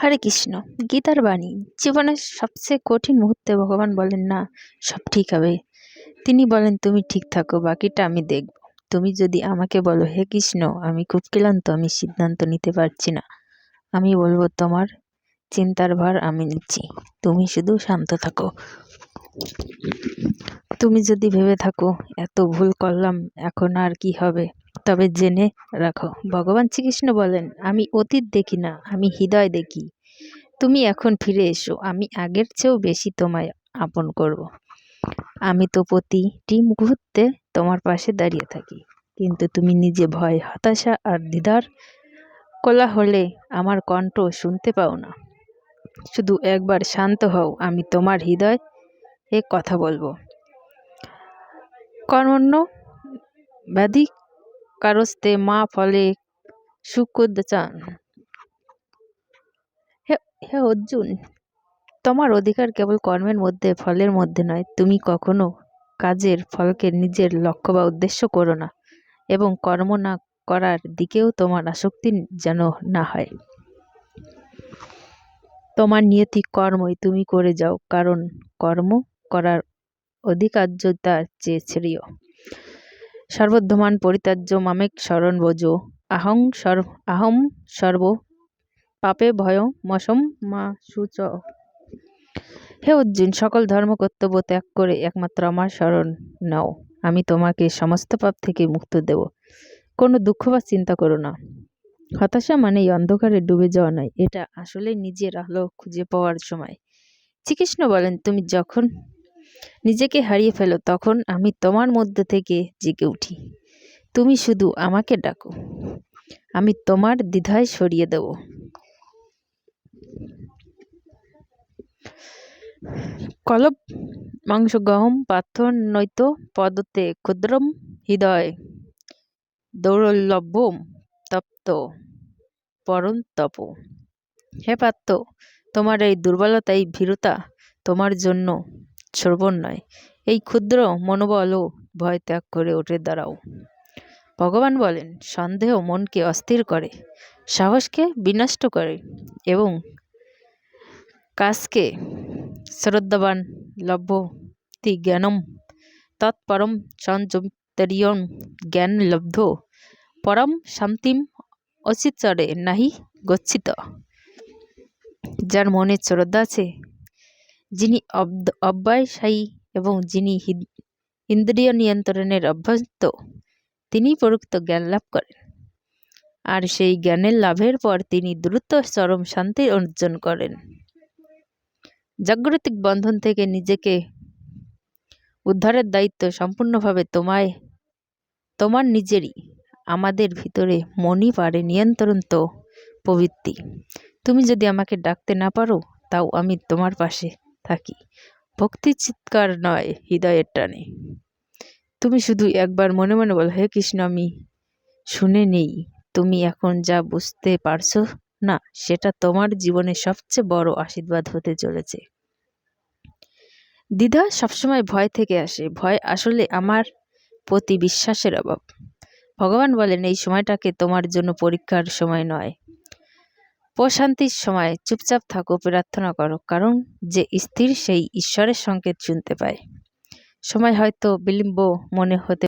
হরে কৃষ্ণ। গীতার বাণী। জীবনের সবচেয়ে কঠিন মুহূর্তে ভগবান বলেন না, সব ঠিক হবে। তিনি বলেন, তুমি ঠিক থাকো, বাকিটা আমি দেখব। তুমি যদি আমাকে বলো, হে কৃষ্ণ, আমি খুব ক্লান্ত, আমি সিদ্ধান্ত নিতে পারছি না, আমি বলবো, তোমার চিন্তার ভার আমি নিচ্ছি, তুমি শুধু শান্ত থাকো। তুমি যদি ভেবে থাকো, এত ভুল করলাম, এখন আর কি হবে, তবে জেনে রাখো, ভগবান শ্রীকৃষ্ণ বলেন, আমি অতীত দেখি না, আমি হৃদয় দেখি। তুমি এখন ফিরে এসো, আমি আগের চেয়েও বেশি তোমায় আপন করব। আমি তো প্রতিটি মুহূর্তে তোমার পাশে দাঁড়িয়ে থাকি, কিন্তু তুমি নিজে ভয়, হতাশা আর দ্বিধার কোলাহলে আমার কণ্ঠ শুনতে পাও না। শুধু একবার শান্ত হও, আমি তোমার হৃদয় এ কথা বলবো। কর্মণ্য ব্যাধি কারস্তে মা ফলে সুকুদচান। হে অর্জুন, তোমার অধিকার কেবল কর্মের মধ্যে, ফলের মধ্যে নয়। তুমি কখনো কাজের ফলকে নিজের লক্ষ্য বা উদ্দেশ্য করো না, এবং কর্ম না করার দিকেও তোমার আসক্তি যেন না হয়। তোমার নিয়তি কর্মই তুমি করে যাও, কারণ কর্ম করার অধিকার্যতার চেয়ে শ্রেয়। সর্বধমান পরিত্যাজ্য মামেক শরণ ভজ, আহম সর্ব পাপে ভয় মশম মা সুচ। হে অর্জুন, সকল ধর্ম কর্তব্য ত্যাগ করে একমাত্র আমার শরণ নাও, আমি তোমাকে সমস্ত পাপ থেকে মুক্ত দেব। কোনো দুঃখ বা চিন্তা করো না। হতাশা মানেই অন্ধকারে ডুবে যাওয়া নয়, এটা আসলে নিজের আলো খুঁজে পাওয়ার সময়। শ্রীকৃষ্ণ বলেন, তুমি যখন নিজেকে হারিয়ে ফেলো, তখন আমি তোমার মধ্যে থেকে জেগে উঠি। তুমি শুধু আমাকে ডাকো, আমি তোমার দ্বিধায় সরিয়ে দেব। কলব মাংস গহম পার্থ নৈত পদতে ক্ষুদ্রম হৃদয় দৌর্লভ্যম তপ্ত পরন্তপ। হে পার্থ, তোমার এই দুর্বলতা, এই ভীরুতা তোমার জন্য শ্রবণ নয়। এই ক্ষুদ্র মনোবল ও ভয় ত্যাগ করে উঠে দাঁড়াও। ভগবান বলেন, সন্দেহ মনকে অস্থির করে, সাহসকে বিনষ্ট করে এবং কাজকে শ্রদ্ধাবান লভ্যতি জ্ঞানম তৎপরম সঞ্চরিয়ম জ্ঞান লব্ধ পরম শান্তিম অচিচরে নাহি গচ্ছিত। যার মনে শ্রদ্ধা আছে, যিনি অব্যয়সায়ী এবং যিনি ইন্দ্রিয় নিয়ন্ত্রণের অভ্যস্ত, তিনি পরোক্ত জ্ঞান লাভ করেন, আর সেই জ্ঞানের লাভের পর তিনি দ্রুত চরম শান্তি অর্জন করেন। জাগতিক বন্ধন থেকে নিজেকে উদ্ধারের দায়িত্ব সম্পূর্ণভাবে তোমার নিজেরই। আমাদের ভিতরে মনই পারে নিয়ন্ত্রণ তো প্রবৃত্তি। তুমি যদি আমাকে ডাকতে না পারো, তাও আমি তোমার পাশে থাকি, ভক্তি চিৎকার নয়, হৃদয়ের টানে। তুমি শুধু একবার মনে মনে বলো, হে কৃষ্ণ, আমি শুনে নেই। তুমি এখন যা বুঝতে পারছো না, সেটা তোমার জীবনের সবচেয়ে বড় আশীর্বাদ হতে চলেছে। দ্বিধা সবসময় ভয় থেকে আসে। ভয় আসলে আমার প্রতি বিশ্বাসের অভাব। ভগবান বলেন, এই সময়টাকে তোমার জন্য পরীক্ষার সময় নয়, প্রশান্তির সময়। চুপচাপ থাকো, প্রার্থনা করো, কারণ যে স্থির সেই ঈশ্বরের সংকেত শুনতে পায়। সময় হয়তো বিলম্ব মনে হতে